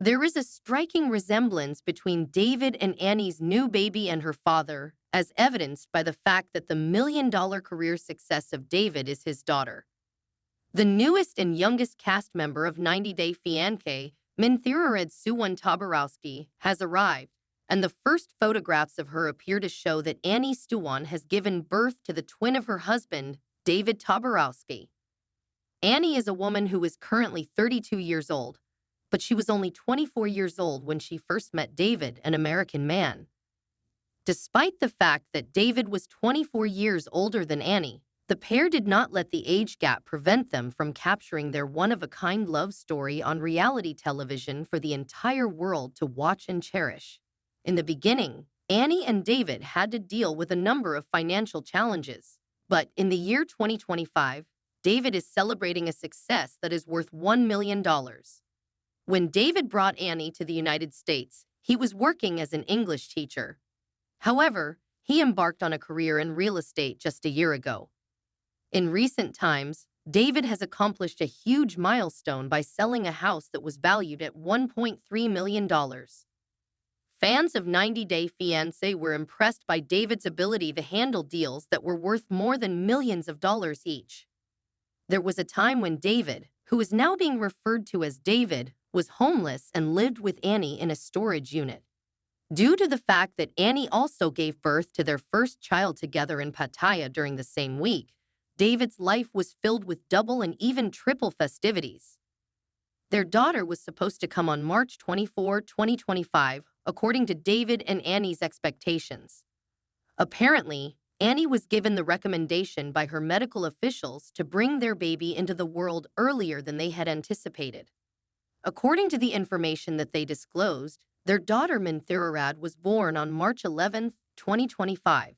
There is a striking resemblance between David and Annie's new baby and her father, as evidenced by the fact that the million-dollar career success of David is his daughter. The newest and youngest cast member of 90 Day Fiancé, Minthirared Suwan Tabarowski, has arrived, and the first photographs of her appear to show that Annie Stuwan has given birth to the twin of her husband, David Tabarowski. Annie is a woman who is currently 32 years old, but she was only 24 years old when she first met David, an American man. Despite the fact that David was 24 years older than Annie, the pair did not let the age gap prevent them from capturing their one-of-a-kind love story on reality television for the entire world to watch and cherish. In the beginning, Annie and David had to deal with a number of financial challenges, but in the year 2025, David is celebrating a success that is worth $1 million. When David brought Annie to the United States, he was working as an English teacher. However, he embarked on a career in real estate just a year ago. In recent times, David has accomplished a huge milestone by selling a house that was valued at $1.3 million. Fans of 90 Day Fiancé were impressed by David's ability to handle deals that were worth more than millions of dollars each. There was a time when David, who is now being referred to as David, was homeless and lived with Annie in a storage unit. Due to the fact that Annie also gave birth to their first child together in Pattaya during the same week, David's life was filled with double and even triple festivities. Their daughter was supposed to come on March 24, 2025, according to David and Annie's expectations. Apparently, Annie was given the recommendation by her medical officials to bring their baby into the world earlier than they had anticipated. According to the information that they disclosed, their daughter Minthirarad was born on March 11, 2025.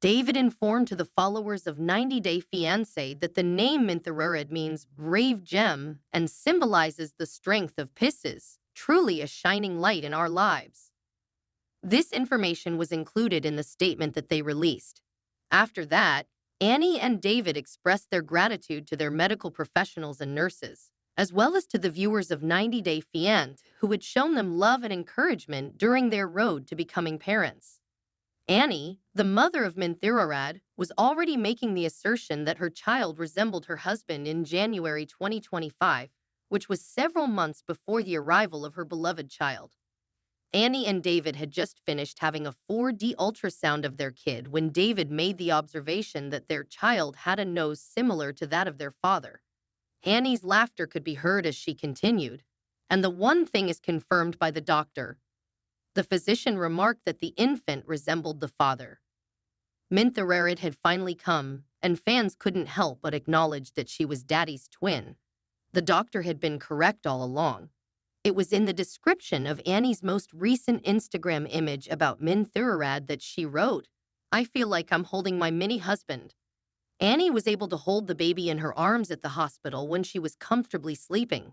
David informed to the followers of 90 Day Fiancé that the name Minthirarad means brave gem and symbolizes the strength of Pisces, truly a shining light in our lives. This information was included in the statement that they released. After that, Annie and David expressed their gratitude to their medical professionals and nurses, as well as to the viewers of 90 Day Fiancé who had shown them love and encouragement during their road to becoming parents. Annie, the mother of Minthirarad, was already making the assertion that her child resembled her husband in January 2025, which was several months before the arrival of her beloved child. Annie and David had just finished having a 4D ultrasound of their kid when David made the observation that their child had a nose similar to that of their father. Annie's laughter could be heard as she continued, and the one thing is confirmed by the doctor. The physician remarked that the infant resembled the father. Minthirarad had finally come, and fans couldn't help but acknowledge that she was Daddy's twin. The doctor had been correct all along. It was in the description of Annie's most recent Instagram image about Minthirarad that she wrote, "I feel like I'm holding my mini-husband." Annie was able to hold the baby in her arms at the hospital when she was comfortably sleeping.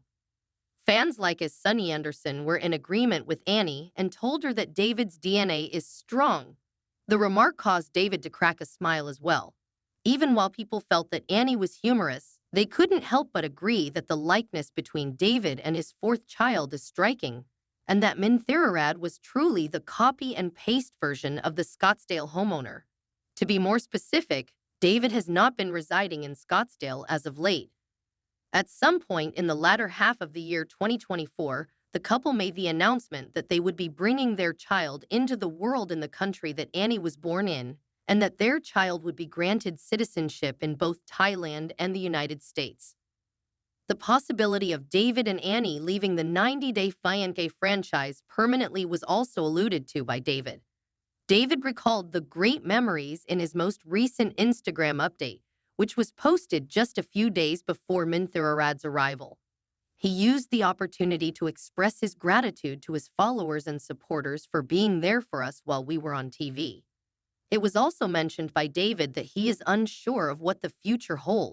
Fans like his Sonny Anderson were in agreement with Annie and told her that David's DNA is strong. The remark caused David to crack a smile as well. Even while people felt that Annie was humorous, they couldn't help but agree that the likeness between David and his fourth child is striking, and that Minthirarad was truly the copy and paste version of the Scottsdale homeowner. To be more specific, David has not been residing in Scottsdale as of late. At some point in the latter half of the year 2024, the couple made the announcement that they would be bringing their child into the world in the country that Annie was born in, and that their child would be granted citizenship in both Thailand and the United States. The possibility of David and Annie leaving the 90 Day Fiancé franchise permanently was also alluded to by David. David recalled the great memories in his most recent Instagram update, which was posted just a few days before Minthirarad's arrival. He used the opportunity to express his gratitude to his followers and supporters for being there for us while we were on TV. It was also mentioned by David that he is unsure of what the future holds.